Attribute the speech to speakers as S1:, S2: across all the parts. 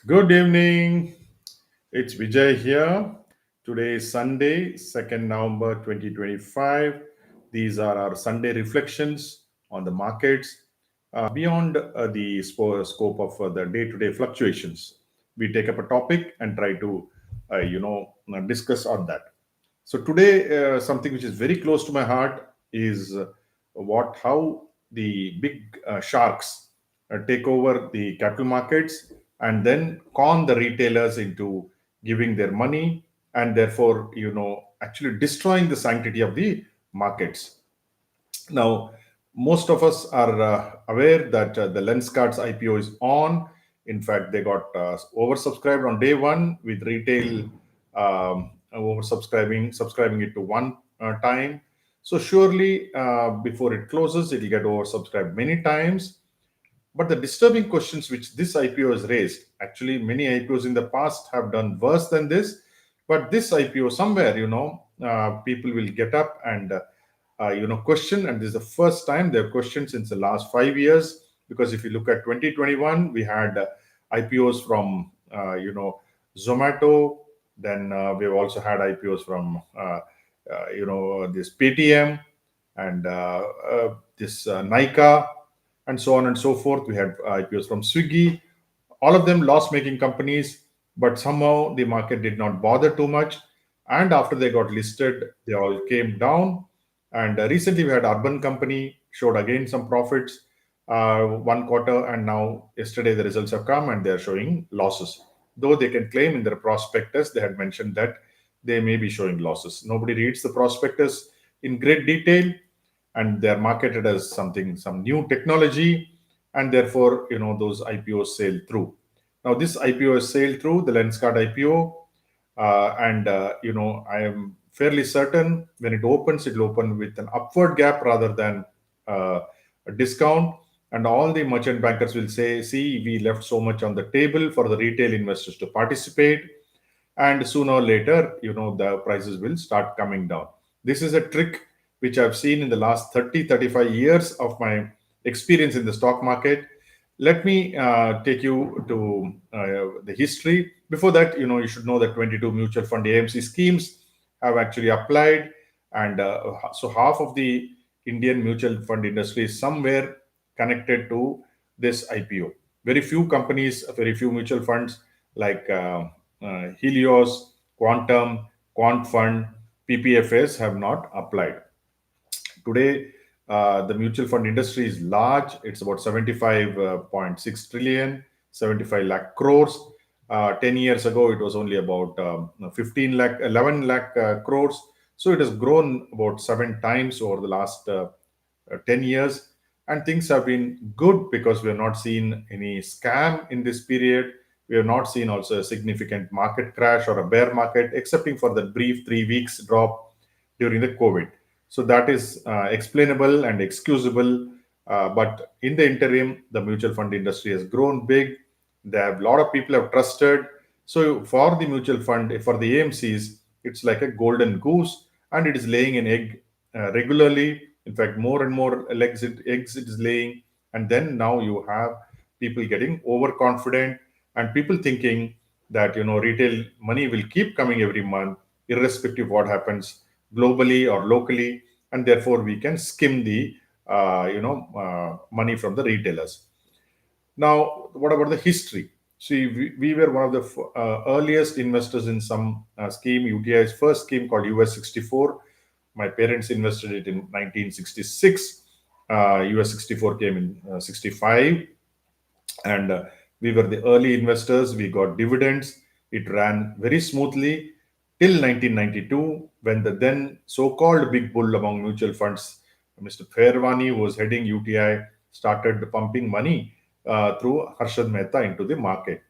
S1: Good evening. It's Vijay here. Today is Sunday, 2nd November 2025. These are our Sunday reflections on the markets beyond the scope of the day to day fluctuations. We take up a topic and try to, discuss on that. So today, something which is very close to my heart is how the big sharks take over the capital markets and then con the retailers into giving their money and therefore, actually destroying the sanctity of the markets. Now, most of us are aware that the Lenskart IPO is on. In fact, they got oversubscribed on day one with retail subscribing it to one time. So surely, before it closes, it will get oversubscribed many times. But the disturbing questions which this IPO has raised, actually, many IPOs in the past have done worse than this. But this IPO, somewhere, people will get up and question. And this is the first time they've questioned since the last 5 years. Because if you look at 2021, we had IPOs from Zomato. Then we've also had IPOs from this Paytm and this Nika and so on and so forth. We had IPOs from Swiggy, all of them loss making companies, but somehow the market did not bother too much. And after they got listed, they all came down. And recently, we had Urban Company showed again some profits one quarter, and now yesterday the results have come and they are showing losses. Though they can claim in their prospectus, they had mentioned that they may be showing losses. Nobody reads the prospectus in great detail, and they are marketed as some new technology, and therefore those IPOs sail through. Now this IPO has sailed through the Lenskart IPO, and I am fairly certain when it opens, it will open with an upward gap rather than a discount. And all the merchant bankers will say, "See, we left so much on the table for the retail investors to participate." And sooner or later the prices will start coming down. This is a trick which I've seen in the last 30-35 years of my experience in the stock market. Let me take you to the history. Before that, you should know that 22 mutual fund AMC schemes have actually applied, and so half of the Indian mutual fund industry is somewhere connected to this IPO. Very few companies, very few mutual funds like Helios, Quantum, Quant Fund, PPFS have not applied. Today, the mutual fund industry is large. It's about 75.6 trillion, 75 lakh crores. 10 years ago, it was only about 15 lakh, 11 lakh crores. So it has grown about 7 times over the last 10 years. And things have been good because we have not seen any scam in this period. We have not seen also a significant market crash or a bear market, excepting for the brief 3 weeks drop during the COVID. So that is explainable and excusable. But in the interim, the mutual fund industry has grown big. There have a lot of people have trusted. So for the mutual fund, for the AMCs, it's like a golden goose, and it is laying an egg regularly. In fact, more and more eggs it is laying, and then now you have people getting overconfident and people thinking that retail money will keep coming every month, irrespective of what happens globally or locally, and therefore we can skim the money from the retailers. Now, what about the history? See, we were one of the earliest investors in some scheme, UTI's first scheme called US 64. My parents invested it in 1966. US 64 came in 65, and we were the early investors. We got dividends. It ran very smoothly till 1992, when the then so-called big bull among mutual funds, Mr. Fairwani, who was heading UTI, started pumping money through Harshad Mehta into the market.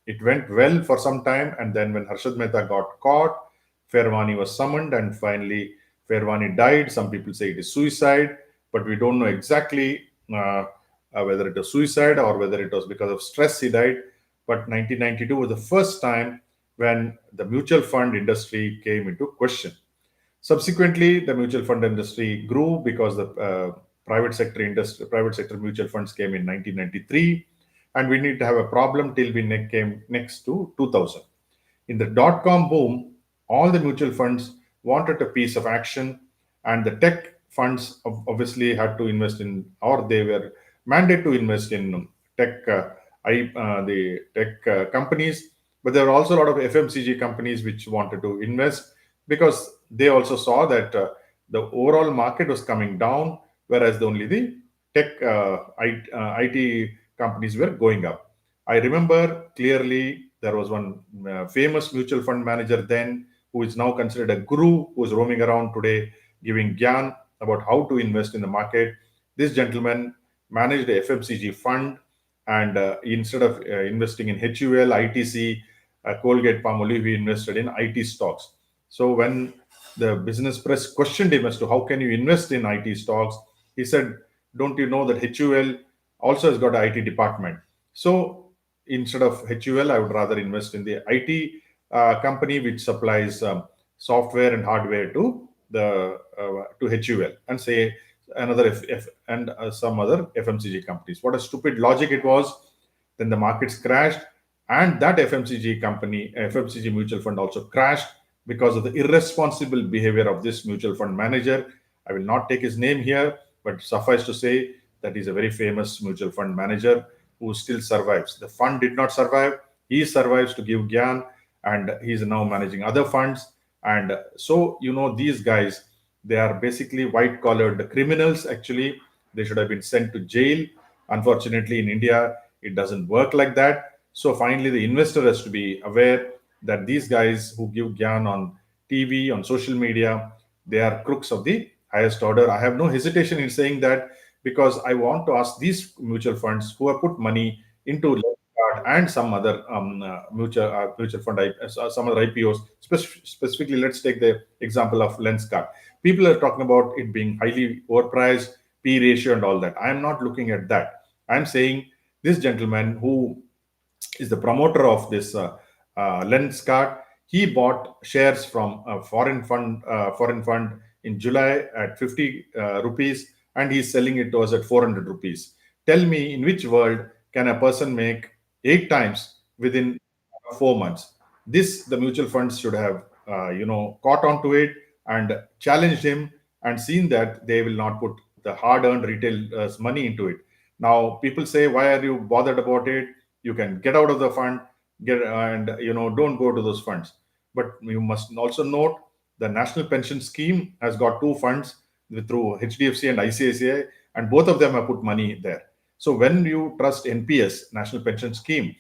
S1: It went well for some time, and then when Harshad Mehta got caught, Fairwani was summoned, and finally Fairwani died. Some people say it is suicide, but we don't know exactly whether it was suicide or whether it was because of stress he died. But 1992 was the first time when the mutual fund industry came into question. Subsequently, the mutual fund industry grew because the private sector mutual funds came in 1993. and we need to have a problem till we came next to 2000. In the dot com boom, all the mutual funds wanted a piece of action, and the tech funds obviously had to invest in, or they were mandated to invest in tech, the tech companies. But there were also a lot of FMCG companies which wanted to invest because they also saw that the overall market was coming down, whereas only the tech IT companies were going up. I remember clearly there was one famous mutual fund manager then who is now considered a guru who is roaming around today giving gyan about how to invest in the market. This gentleman managed a FMCG fund, and instead of investing in HUL, ITC, Colgate Palmolive, he invested in IT stocks. So when the business press questioned him as to how can you invest in IT stocks, he said, "Don't you know that HUL also has got an IT department? So instead of HUL, I would rather invest in the IT company which supplies software and hardware to the to HUL, and say another and some other FMCG companies." What a stupid logic it was. Then the markets crashed, and that FMCG company, FMCG mutual fund, also crashed because of the irresponsible behavior of this mutual fund manager. I will not take his name here, but suffice to say that he's a very famous mutual fund manager who still survives. The fund did not survive. He survives to give Gyan, and he's now managing other funds. And so, these guys, they are basically white collared criminals. Actually, they should have been sent to jail. Unfortunately, in India, it doesn't work like that. So, finally, the investor has to be aware that these guys who give Gyan on TV, on social media, they are crooks of the highest order. I have no hesitation in saying that, because I want to ask these mutual funds who have put money into Lenskart and some other mutual fund, some other IPOs. Specifically, let's take the example of Lenskart. People are talking about it being highly overpriced, P ratio, and all that. I am not looking at that. I'm saying this gentleman who is the promoter of this Lenskart. He bought shares from a foreign fund in July at 50 rupees, and he's selling it to us at 400 rupees. Tell me, in which world can a person make 8 times within 4 months? This the mutual funds should have, caught on to it and challenged him and seen that they will not put the hard-earned retail money into it. Now, people say, "Why are you bothered about it? You can get out of the fund, get and don't go to those funds." But you must also note the national pension scheme has got two funds through HDFC and ICICI, and both of them have put money there. So when you trust NPS, National Pension Scheme,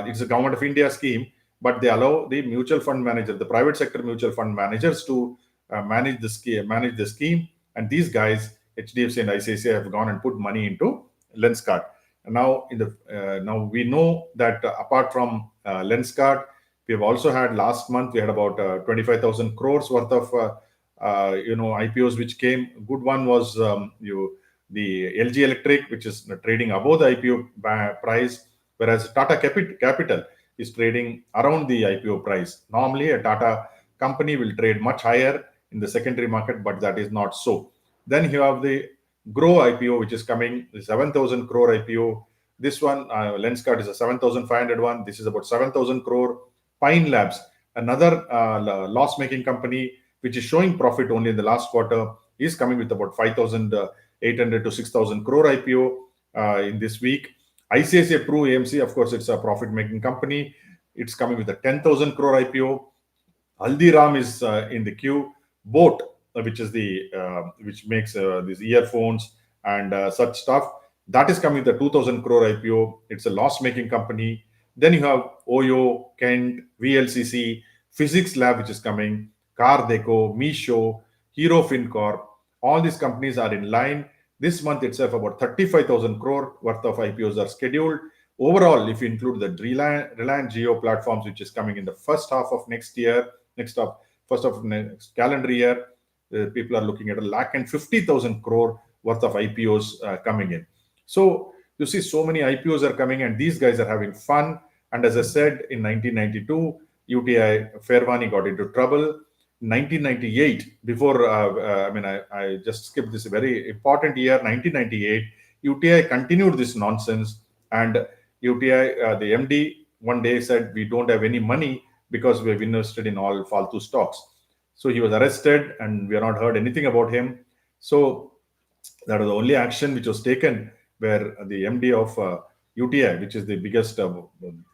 S1: it's a government of India scheme, but they allow the mutual fund manager, the private sector mutual fund managers, to manage the scheme. And these guys, HDFC and ICICI, have gone and put money into Lenskart. Now, now we know that apart from Lenskart, we have also had last month we had about 25,000 crores worth of IPOs which came. Good one was the LG Electric, which is trading above the IPO price, whereas Tata Capital is trading around the IPO price. Normally, a Tata company will trade much higher in the secondary market, but that is not so. Then you have the Grow IPO, which is coming, the 7,000 crore IPO. This one, Lenskart, is a 7,500 one. This is about 7,000 crore. Pine Labs, another loss-making company, which is showing profit only in the last quarter, is coming with about 5,800 to 6,000 crore IPO in this week. ICICI Pru AMC, of course, it's a profit-making company. It's coming with a 10,000 crore IPO. Haldiram is in the queue. Boat, which makes these earphones and such stuff, that is coming with a 2,000 crore IPO. It's a loss-making company. Then you have Oyo, Kent, VLCC, Physics Lab, which is coming, Car Deco, Misho, Hero FinCorp. All these companies are in line. This month itself, about 35,000 crore worth of IPOs are scheduled. Overall, if you include the Reliance Jio platforms, which is coming in the first half of next calendar year, people are looking at 150,000 crore worth of IPOs coming in. So you see, so many IPOs are coming, and these guys are having fun. And as I said, in 1992, UTI Fairvani got into trouble. 1998, before I just skipped this very important year, 1998, UTI continued this nonsense, and UTI, the MD one day said, "We don't have any money because we have invested in all Faltu stocks." So he was arrested, and we have not heard anything about him. So that was the only action which was taken, where the MD of UTI, which is the biggest,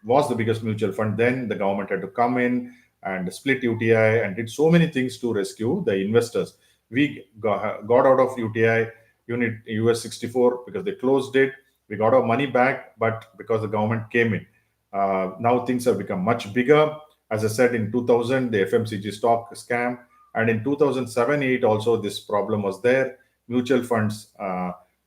S1: was the biggest mutual fund then. The government had to come in and split UTI and did so many things to rescue the investors. We got out of UTI unit US 64 because they closed it. We got our money back, but because the government came in. Now things have become much bigger. As I said, in 2000, the FMCG stock scam, and in 2007-8 also this problem was there. Mutual funds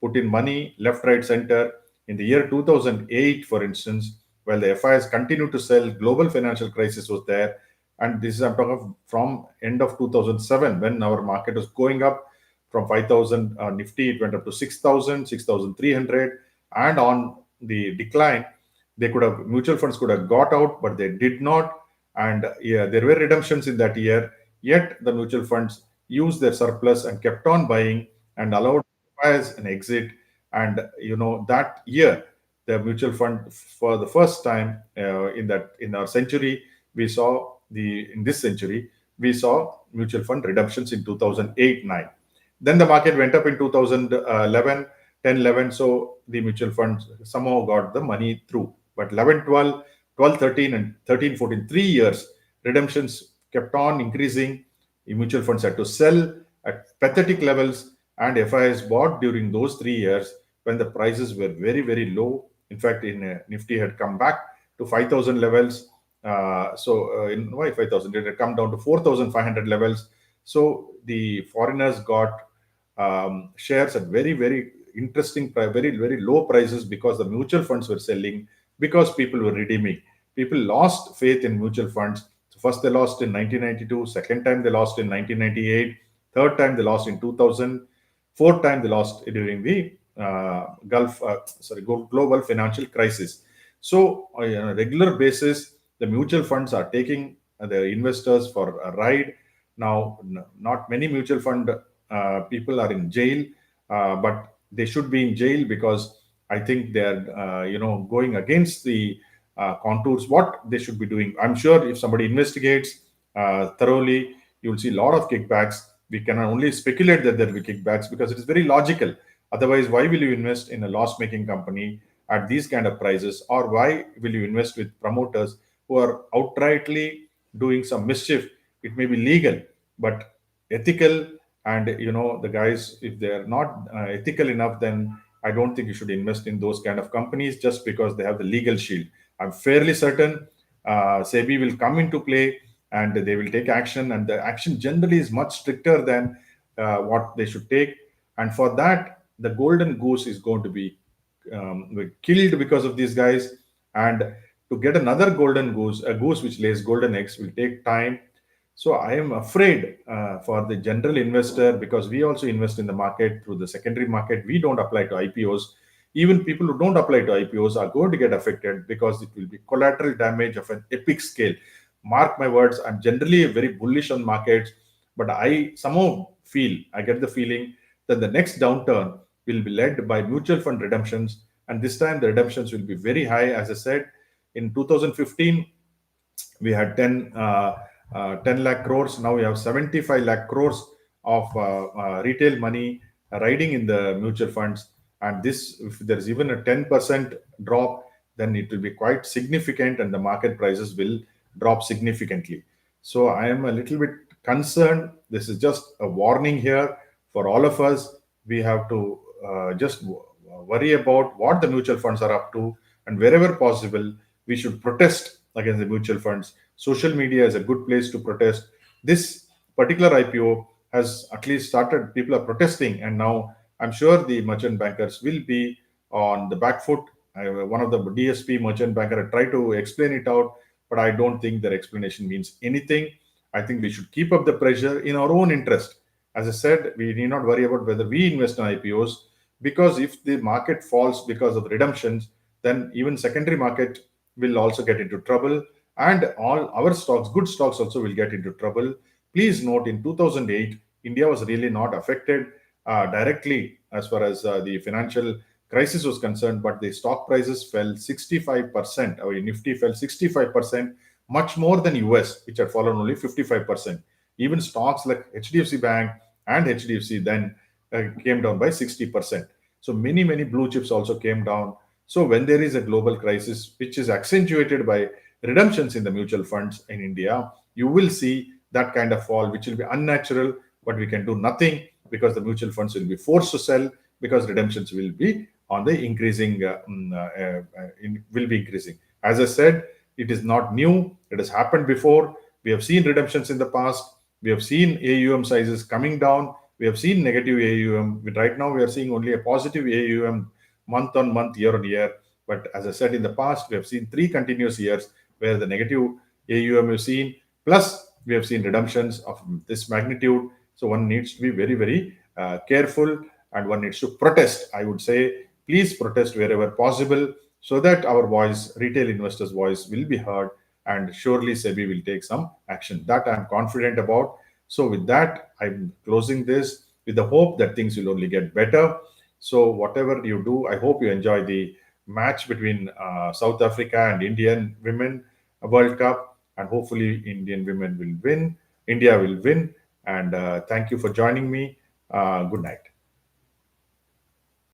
S1: put in money left, right, center. In the year 2008, for instance, while the FIs continued to sell, global financial crisis was there. And this is, I'm talking of from end of 2007, when our market was going up from 5,000 Nifty, it went up to 6,000, 6,300, and on the decline, they could have, mutual funds could have got out, but they did not. And yeah, there were redemptions in that year. Yet the mutual funds used their surplus and kept on buying and allowed buyers an exit. And that year, the mutual fund, for the first time in our century, we saw the in this century we saw mutual fund redemptions in 2008-9. Then the market went up in 2011, 10, 11. So the mutual funds somehow got the money through. But 11, 12, 12, 13, and 13, 14, 3 years, redemptions kept on increasing. The mutual funds had to sell at pathetic levels, and FIs bought during those 3 years when the prices were very, very low. In fact, in Nifty had come back to 5,000 levels. In why 5,000? It had come down to 4,500 levels. So the foreigners got shares at very, very interesting, very, very low prices because the mutual funds were selling, because people were redeeming. People lost faith in mutual funds. So first they lost in 1992, second time they lost in 1998, third time they lost in 2000, fourth time they lost during the global financial crisis. So on a regular basis, the mutual funds are taking the investors for a ride. Now, not many mutual fund people are in jail, but they should be in jail because I think they are, going against the contours what they should be doing. I'm sure if somebody investigates thoroughly, you will see a lot of kickbacks. We can only speculate that there will be kickbacks because it is very logical. Otherwise, why will you invest in a loss-making company at these kind of prices, or why will you invest with promoters who are outrightly doing some mischief? It may be legal, but ethical, and the guys, if they are not ethical enough, then I don't think you should invest in those kind of companies just because they have the legal shield. I'm fairly certain SEBI will come into play and they will take action, and the action generally is much stricter than what they should take. And for that, the golden goose is going to be killed because of these guys. And to get another golden goose, a goose which lays golden eggs, will take time. So I am afraid for the general investor, because we also invest in the market through the secondary market. We don't apply to IPOs. Even people who don't apply to IPOs are going to get affected because it will be collateral damage of an epic scale. Mark my words, I'm generally very bullish on markets, but I somehow I get the feeling that the next downturn will be led by mutual fund redemptions. And this time the redemptions will be very high. As I said, in 2015, we had 10 lakh crores. Now we have 75 lakh crores of retail money riding in the mutual funds. And this, if there's even a 10% drop, then it will be quite significant and the market prices will drop significantly. So I am a little bit concerned. This is just a warning here for all of us. We have to just worry about what the mutual funds are up to, and wherever possible, we should protest against the mutual funds. Social media is a good place to protest. This particular IPO has at least started, people are protesting, and now I'm sure the merchant bankers will be on the back foot. One of the DSP merchant banker tried to explain it out, but I don't think their explanation means anything. I think we should keep up the pressure in our own interest. As I said, we need not worry about whether we invest in IPOs, because if the market falls because of redemptions, then even secondary market will also get into trouble, and all our stocks, good stocks, also will get into trouble. Please note, in 2008, India was really not affected directly as far as the financial crisis was concerned, but the stock prices fell 65%. Our Nifty fell 65%, much more than US, which had fallen only 55%. Even stocks like HDFC Bank and HDFC then came down by 60%. So many blue chips also came down. So when there is a global crisis, which is accentuated by redemptions in the mutual funds in India, you will see that kind of fall, which will be unnatural, but we can do nothing because the mutual funds will be forced to sell because redemptions will be on the increasing, will be increasing. As I said, it is not new. It has happened before. We have seen redemptions in the past. We have seen AUM sizes coming down. We have seen negative AUM. Right now, we are seeing only a positive AUM month on month, year on year. But as I said in the past, we have seen 3 continuous years where the negative AUM we've seen, plus we have seen redemptions of this magnitude. So one needs to be very careful, and one needs to protest. I would say, please protest wherever possible so that our voice, retail investors' voice, will be heard, and surely SEBI will take some action. That I'm confident about. So with that, I'm closing this with the hope that things will only get better. So whatever you do, I hope you enjoy the match between South Africa and Indian women World Cup, and hopefully Indian women will win. India will win. And thank you for joining me. Good night.